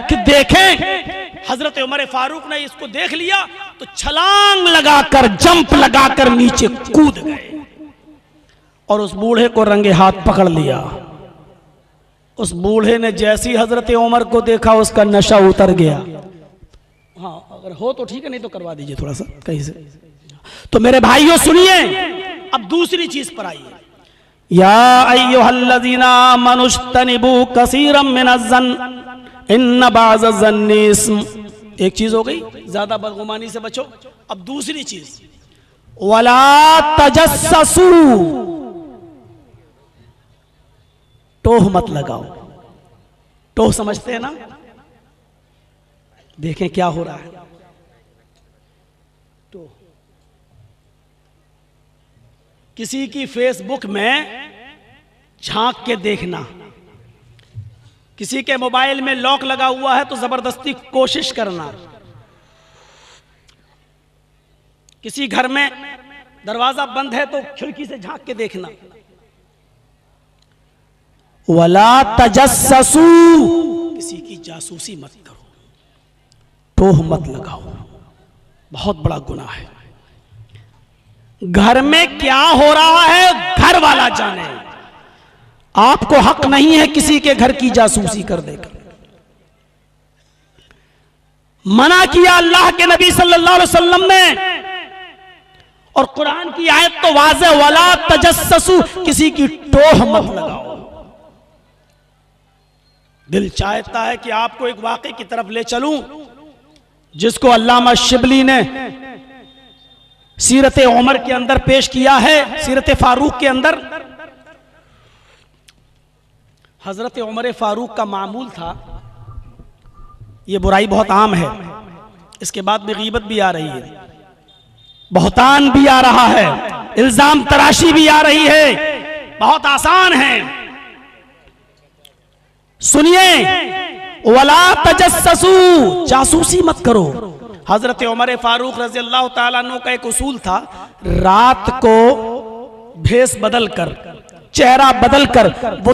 कि देखें हजरत उमर फारूक ने इसको देख लिया तो छलांग लगाकर, जंप लगाकर नीचे कूद गए और उस बूढ़े को रंगे हाथ पकड़ लिया। उस बूढ़े ने जैसी हजरत उमर को देखा उसका नशा उतर गया। हाँ अगर हो तो ठीक है, नहीं तो करवा दीजिए थोड़ा सा कहीं से। तो मेरे भाइयों सुनिए, अब दूसरी चीज पर आइए। या अय्युहल्लज़ीना आमनुज्तनिबू कसीरम मिनज़्ज़न्न इन्न बाज़-ज़न्नि इस्म। एक चीज हो गई, ज्यादा बदगुमानी से बचो। अब दूसरी चीज, वला तजस्ससू, टोह मत लगाओ। टोह समझते हैं ना? देखें क्या हो रहा है। टोह किसी की फेसबुक में झांक के देखना, किसी के मोबाइल में लॉक लगा हुआ है तो जबरदस्ती कोशिश करना, किसी घर में दरवाजा बंद है तो खिड़की से झांक के देखना। वला तजस्ससू, किसी की जासूसी मत करो, टोह मत लगाओ, बहुत बड़ा गुनाह है। घर में क्या हो रहा है घर वाला जाने, आपको हक नहीं है किसी के घर की जासूसी कर देकर। मना किया अल्लाह के नबी सल्लल्लाहु अलैहि वसल्लम ने, और कुरान की आयत तो वाज़े, वला तजस्ससू, किसी की टोह मत लगाओ। दिल चाहता है कि आपको एक वाक़े की तरफ ले चलूं जिसको अल्लामा शिबली ने सीरत उमर के अंदर पेश किया है, सीरत फारूक के अंदर। हजरत उमर फारूक का मामूल था, ये बुराई बहुत आम है, इसके बाद में गीबत भी आ रही है, बहतान भी आ रहा है, इल्जाम तराशी भी आ रही है, बहुत आसान है। सुनिए, वला तजस्ससू, जासूसी मत करो। हजरत उमर फारूक रज़ी अल्लाह ताला अन्हु का एक उसूल था, रात को भेष बदल कर, चेहरा बदल कर वो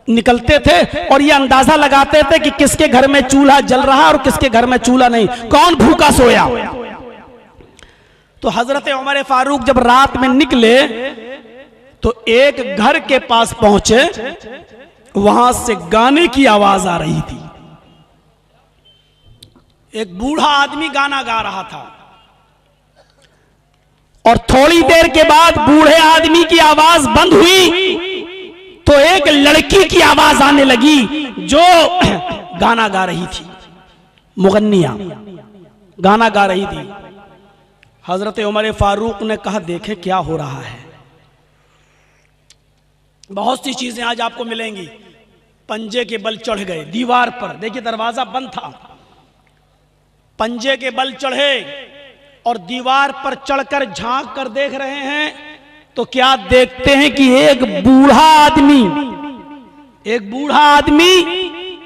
निकलते थे और ये अंदाजा लगाते थे कि किसके घर में चूल्हा जल रहा और किसके घर में चूल्हा नहीं, कौन भूखा सोया। तो हजरत उमर फारूक जब रात में निकले तो एक घर के पास पहुंचे, वहां से गाने की आवाज आ रही थी। एक बूढ़ा आदमी गाना गा रहा था और थोड़ी देर के बाद बूढ़े आदमी की आवाज बंद हुई तो एक लड़की की आवाज आने लगी जो गाना गा रही थी, मुगन्निया गाना गा रही थी। हजरत उमर फारूक ने कहा देखे क्या हो रहा है। बहुत सी चीजें आज आपको मिलेंगी। पंजे के बल चढ़ गए दीवार पर, देखिए दरवाजा बंद था, पंजे के बल चढ़े और दीवार पर चढ़कर झांक कर देख रहे हैं तो क्या देखते हैं कि एक बूढ़ा आदमी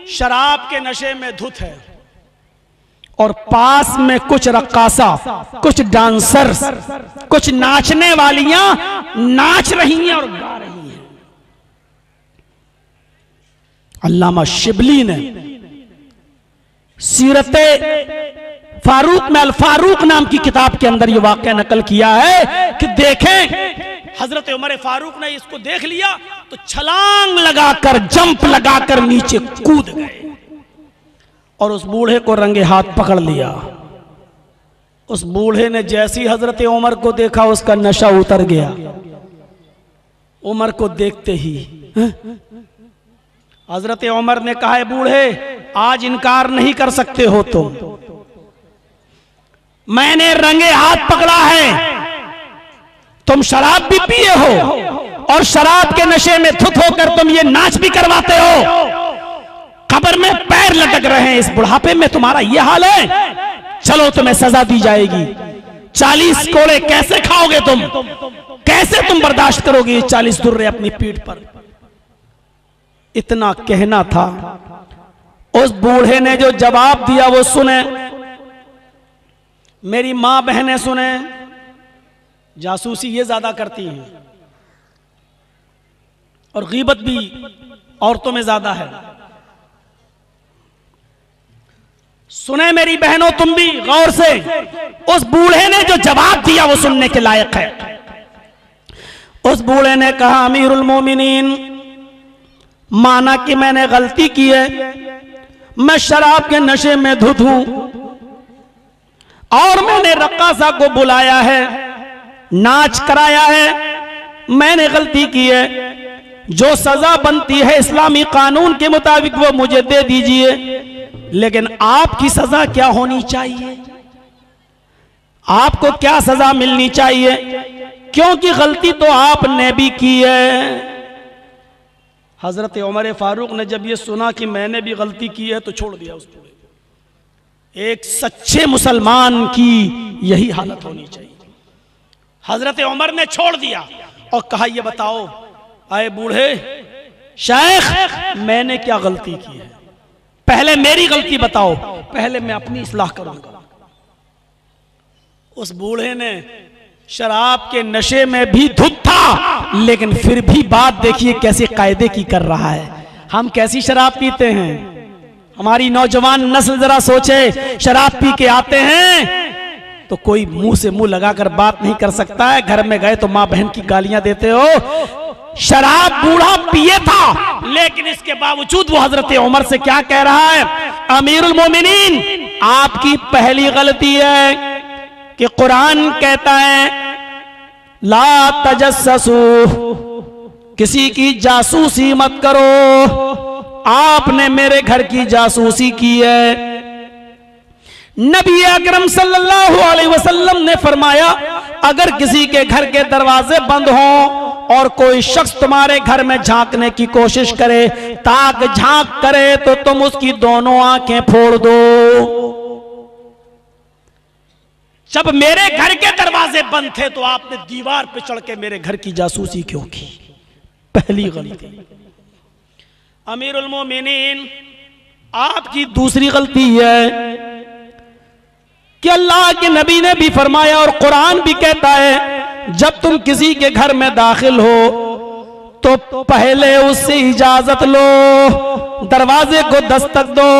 शराब के नशे में धुत है और पास में कुछ रक्कासा, कुछ डांसर, कुछ नाचने वालियां नाच रही हैं और गा रही हैं। अल्लामा शिबली ने सीरत फारूक में अल फारूक नाम की किताब के अंदर यह वाक़या नकल किया है कि देखें हजरत उमर फारूक ने इसको देख लिया तो छलांग लगाकर, जंप लगाकर नीचे कूद गए और उस बूढ़े को रंगे हाथ पकड़ लिया। उस बूढ़े ने जैसी हजरत उमर को देखा उसका नशा उतर गया। उमर को देखते ही हजरत उमर ने कहा, बूढ़े आज इनकार नहीं कर सकते हो तुम, मैंने रंगे हाथ पकड़ा है, तुम शराब भी पिए हो और शराब के नशे में धुत होकर तुम ये नाच भी करवाते हो, कब्र में पैर लटक रहे हैं, इस बुढ़ापे में तुम्हारा ये हाल है, चलो तुम्हें सजा दी जाएगी। 40 कोड़े कैसे खाओगे तुम, कैसे तुम बर्दाश्त करोगे 40 दुर्रे अपनी पीठ पर। इतना कहना था। उस बूढ़े ने जो जवाब दिया वो सुने, मेरी मां बहनें सुने, जासूसी ये ज्यादा करती हैं और गीबत भी औरतों में ज्यादा है। सुने मेरी बहनों, तुम भी गौर से, उस बूढ़े ने जो जवाब दिया वो सुनने के लायक है। उस बूढ़े ने कहा, अमीरुल मोमिनीन, माना कि मैंने गलती की है, मैं शराब के नशे में धुत हूं और मैंने रक्कासा को बुलाया है, नाच कराया है, मैंने गलती की है। जो सजा बनती है इस्लामी कानून के मुताबिक वो मुझे दे दीजिए, लेकिन आपकी सजा क्या होनी चाहिए? आपको क्या सजा मिलनी चाहिए? क्योंकि गलती तो आपने भी की है। हजरत उमर फारूक ने जब ये सुना कि मैंने भी गलती की है तो छोड़ दिया उस बूढ़े को। एक सच्चे मुसलमान की यही हालत होनी चाहिए। हजरत उमर ने छोड़ दिया और कहा, ये बताओ आए बूढ़े शेख, मैंने क्या गलती की है? पहले मेरी गलती बताओ, पहले मैं अपनी इस्लाह करूंगा। उस बूढ़े ने शराब के नशे में भी धुत था, लेकिन फिर भी बात देखिए कैसे कायदे की कर रहा है। हम कैसी शराब पीते हैं? हमारी नौजवान नस्ल जरा सोचे, शराब पी के आते हैं तो कोई मुंह से मुंह लगाकर बात नहीं कर सकता है। घर में गए तो मां बहन की गालियां देते हो। शराब बूढ़ा पिए था, लेकिन इसके बावजूद वो हजरत उमर से क्या कह रहा है, अमीरुल मोमिनीन, आपकी पहली गलती है कि कुरान कहता है ला तजस्ससू, किसी की जासूसी मत करो। आपने मेरे घर की जासूसी की है। नबी अकरम सल्लल्लाहु अलैहि वसल्लम ने फरमाया, अगर किसी के घर के दरवाजे बंद हों और कोई शख्स तुम्हारे घर में झांकने की कोशिश करे, ताक झांक करे, तो तुम उसकी दोनों आंखें फोड़ दो। जब मेरे घर के दरवाजे बंद थे तो आपने दीवार पे चढ़ के मेरे घर की जासूसी क्यों की? पहली गलती। अमीरुल मोमिनीन, आपकी दूसरी गलती है कि अल्लाह के नबी ने भी फरमाया और कुरान भी कहता है, जब तुम किसी के घर में दाखिल हो तो पहले उससे इजाजत लो, दरवाजे को दस्तक दो।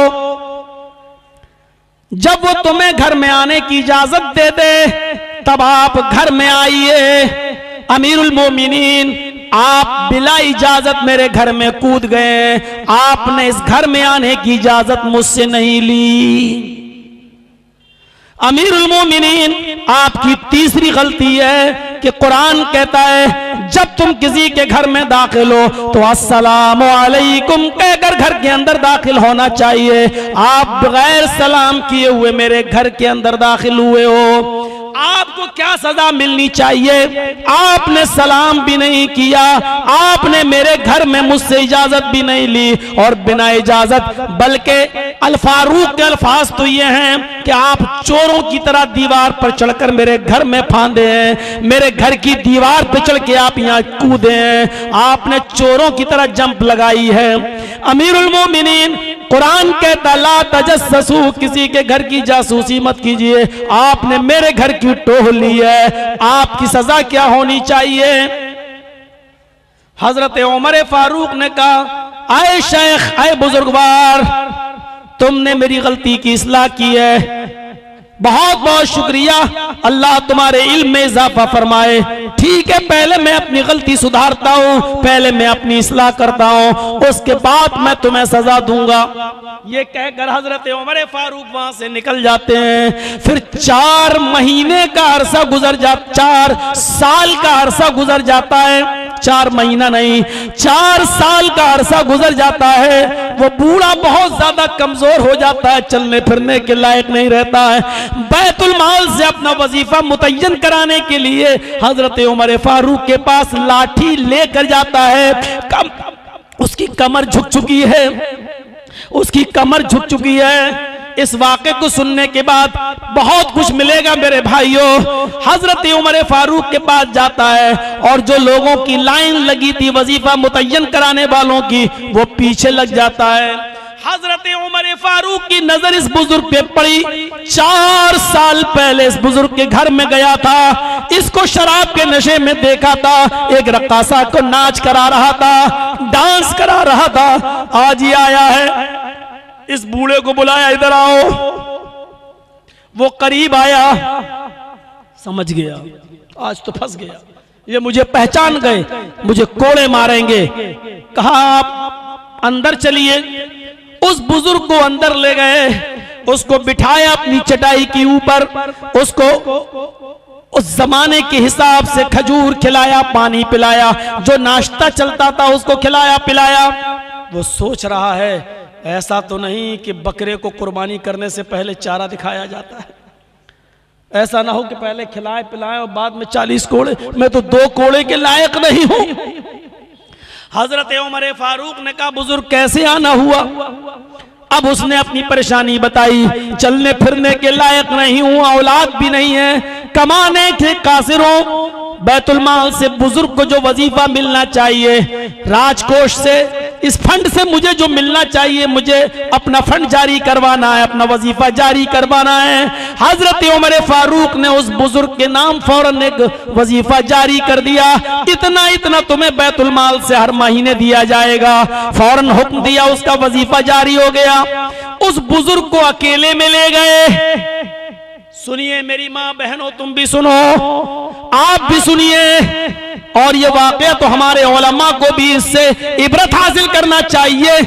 जब वो तुम्हें घर में आने की इजाजत दे दे तब आप घर में आइए। अमीरुल मोमिनीन, आप बिला इजाजत मेरे घर में कूद गए, आपने इस घर में आने की इजाजत मुझसे नहीं ली। अमीरुल मोमिनीन, आपकी तीसरी गलती है कि कुरान कहता है जब तुम किसी के घर में दाखिल हो तो अस्सलामु अलैकुम कहकर घर के अंदर दाखिल होना चाहिए। आप बगैर सलाम किए हुए मेरे घर के अंदर दाखिल हुए हो, आपको क्या सजा मिलनी चाहिए? आपने सलाम भी नहीं किया, आपने मेरे घर में मुझसे इजाजत भी नहीं ली, और बिना इजाजत, बल्कि अल फारूक के अल्फाज तो ये हैं कि आप चोरों की तरह दीवार पर चढ़कर मेरे घर में फांदे हैं, मेरे घर की दीवार पर चढ़ के आप यहाँ कूदे हैं, आपने चोरों की तरह जंप लगाई है। अमीरुल मोमिनीन, कुरान कहता ला तजस्ससू, किसी के घर की जासूसी मत कीजिए, आपने मेरे घर की टोह ली है, आपकी सजा क्या होनी चाहिए? हजरत उमर फारूक ने कहा, आए शेख, आए बुजुर्गवार, तुमने मेरी गलती की इस्लाह की है, बहुत बहुत शुक्रिया, अल्लाह तुम्हारे इल्म में इजाफा फरमाए। ठीक है, पहले मैं अपनी गलती सुधारता हूँ, पहले मैं अपनी इस्लाह करता हूँ, उसके बाद मैं तुम्हें सजा दूंगा। ये कहकर हजरत उमर फारूक वहां से निकल जाते हैं। फिर 4 महीने का अरसा गुजर जाता, 4 साल का अरसा गुजर जाता है, 4 महीना नहीं, 4 साल का अरसा गुजर जाता है। वो बूढ़ा बहुत ज्यादा कमजोर हो जाता है, चलने फिरने के लायक नहीं रहता है। बैतुल माल से अपना वजीफा मुतय्यन कराने के लिए हजरत उमर फारूक के पास लाठी लेकर जाता है। उसकी कमर झुक चुकी है, उसकी कमर झुक चुकी है। इस वाक़े को सुनने के बाद बहुत कुछ मिलेगा मेरे भाइयों। हजरत उमर फारूक के पास जाता है और जो लोगों की लाइन लगी थी वजीफा मुतय्यन कराने वालों की, वो पीछे लग जाता है। हजरत उमर फारूक की नजर इस बुजुर्ग पे पड़ी। 4 साल पहले इस बुजुर्ग के घर में गया था, इसको शराब के नशे में देखा था, एक रक्कासा को नाच करा रहा था, डांस करा रहा था। आज ही आया है, इस बूढ़े को बुलाया, इधर आओ। वो करीब आया, समझ गया आज तो फंस गया, ये मुझे पहचान गए, मुझे कोड़े मारेंगे। कहा आप अंदर चलिए। उस बुजुर्ग को अंदर ले गए, उसको बिठाया अपनी चटाई के ऊपर, उसको उस जमाने के हिसाब से खजूर खिलाया, पानी पिलाया, जो नाश्ता चलता था उसको खिलाया पिलाया। वो सोच रहा है ऐसा तो नहीं कि बकरे को कुर्बानी करने से पहले चारा दिखाया जाता है, ऐसा ना हो कि पहले खिलाए पिलाए और बाद में 40 कोड़े, मैं तो 2 कोड़े के लायक नहीं हूं। हजरत उमर फारूक ने कहा बुजुर्ग कैसे आना हुआ? अब उसने अपनी परेशानी बताई, चलने फिरने के लायक नहीं हूं, औलाद भी नहीं है, कमाने के कासिरों, बैतुल माल से बुजुर्ग को जो वजीफा मिलना चाहिए, राजकोष से, इस फंड से मुझे जो मिलना चाहिए, मुझे अपना फंड जारी करवाना है, अपना वजीफा जारी करवाना है। हजरत उमर फारूक ने उस बुजुर्ग के नाम फौरन एक वजीफा जारी कर दिया, इतना इतना तुम्हें बैतुल माल से हर महीने दिया जाएगा। फौरन हुक्म दिया, उसका वजीफा जारी हो गया। उस बुजुर्ग को अकेले में ले गए। सुनिए मेरी माँ बहनों, तुम भी सुनो, आप भी सुनिए, और ये वाकया तो हमारे उलमा को भी इससे इबरत हासिल करना चाहिए।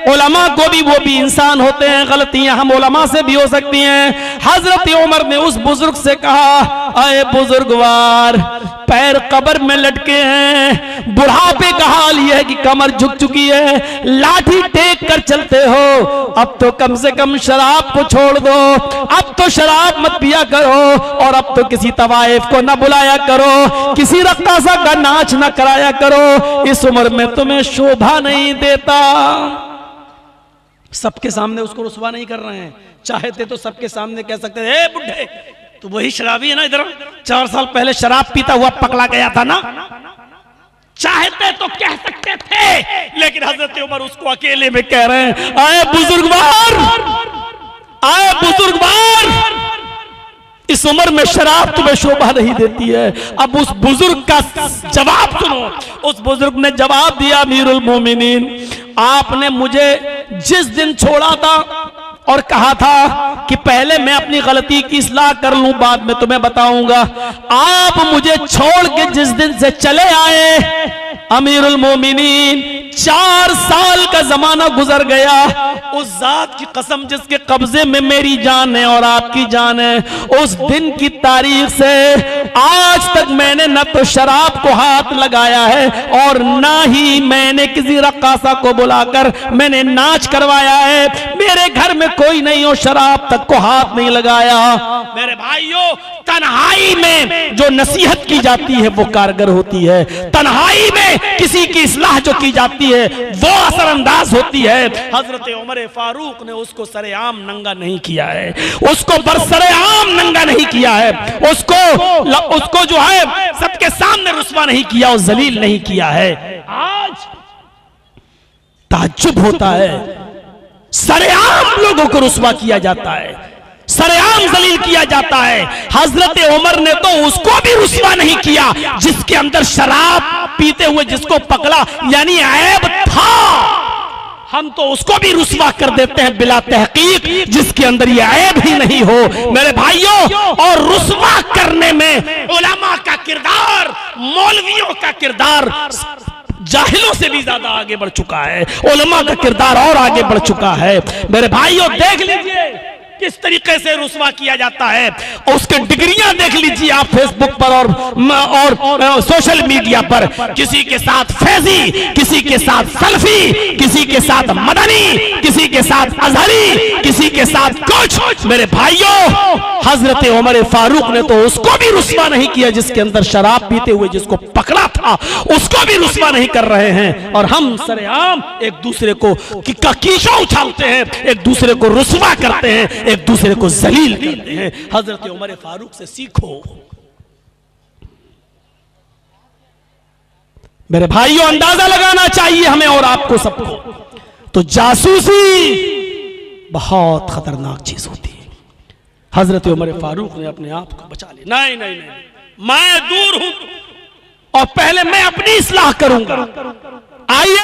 उलमा को भी, वो भी इंसान होते हैं, गलतियां हम उलमा से भी हो सकती हैं। हजरत उमर ने उस बुजुर्ग से कहा, अरे बुजुर्गवार, पैर कब्र में लटके हैं, बुढ़ापे का हाल यह है कि कमर झुक चुकी है, लाठी टेक कर चलते हो, अब तो कम से कम शराब को छोड़ दो, अब तो शराब मत पिया करो, और अब तो किसी तवाइफ को न बुलाया करो, किसी रक्कासा का नाच न कराया करो, इस उम्र में तुम्हें शोभा नहीं देता। सबके सामने उसको रुसवा नहीं कर रहे हैं, चाहते तो सबके सामने कह सकते थे, बुढ़े तो वही शराबी है ना, इधर 4 साल पहले शराब पीता हुआ पकड़ा गया था ना, चाहते तो कह सकते थे, लेकिन हजरत उमर उसको अकेले में कह रहे हैं, आए बुजुर्गवार, आए बुजुर्गवार, इस उम्र में शराब तुम्हें शोभा नहीं देती है। अब उस बुजुर्ग का जवाब सुनो। उस बुजुर्ग ने जवाब दिया, अमीरुल मोमिनीन, आपने मुझे जिस दिन छोड़ा था और कहा था कि पहले मैं अपनी गलती की इस्लाह कर लूं, बाद में तुम्हें बताऊंगा, आप मुझे छोड़ के जिस दिन से चले आए, अमीरुल मोमिनीन 4 साल का जमाना गुजर गया। उस जात की कसम जिसके कब्जे में मेरी जान है और आपकी जान है, उस दिन की तारीख से आज तक मैंने न तो शराब को हाथ लगाया है और ना ही मैंने किसी रक्कासा को बुलाकर मैंने नाच करवाया है। मेरे घर में कोई नहीं हो, शराब तक को हाथ नहीं लगाया। मेरे भाइयों, तन्हाई में जो नसीहत की जाती है वो कारगर होती है, तन्हाई में किसी की इस्लाह जो की जाती है वो असरअंदाज होती है। हजरत उमर फारूक ने उसको सरेआम नंगा नहीं किया है, उसको बरसरेआम नंगा नहीं किया है, उसको जो है सबके सामने रुस्वा नहीं किया और जलील नहीं किया है। आज ताज्जुब होता है, सरेआम लोगों को रुस्वा किया जाता है, सरेआम जलील किया जाता है। हजरत उमर ने तो उसको भी रुस्वा नहीं किया जिसके अंदर शराब पीते हुए जिसको पकड़ा, यानी ऐब था, हम तो उसको भी रुस्वा कर देते हैं बिला तहकीक जिसके अंदर ये ऐब ही नहीं हो। मेरे भाइयों, और रुस्वा करने में उलमा का किरदार, मौलवियों का किरदार जाहिलों से भी ज्यादा आगे बढ़ चुका है, उलमा का किरदार और आगे बढ़ चुका है। मेरे भाइयों, देख लीजिए किस तरीके से रुस्वा किया जाता है, और उसके डिग्रियां देख लीजिए आप फेसबुक पर और सोशल मीडिया पर। किसी के साथ फैजी, किसी के साथ सल्फी, किसी के साथ मदनी, किसी के साथ अजहरी, किसी के साथ कुछ। मेरे भाइयों, हजरत उमर फारूक ने तो उसको भी रुस्वा नहीं किया जिसके अंदर शराब पीते हुए जिसको पकड़ा था, उसको भी रुस्वा नहीं कर रहे हैं। और हम सरेआम एक दूसरे को कीशा उछालते हैं, एक दूसरे को रुस्वा करते हैं, एक दूसरे को जलील करते हैं। हजरत उमर फारूक से सीखो। मेरे भाइयों, अंदाजा लगाना चाहिए हमें और आपको सबको, तो जासूसी बहुत खतरनाक चीज होती है। हजरत उमर फारूक ने अपने आप को बचा लिया, नहीं नहीं नहीं, मैं दूर हूं और पहले मैं अपनी इस्लाह करूंगा। आइए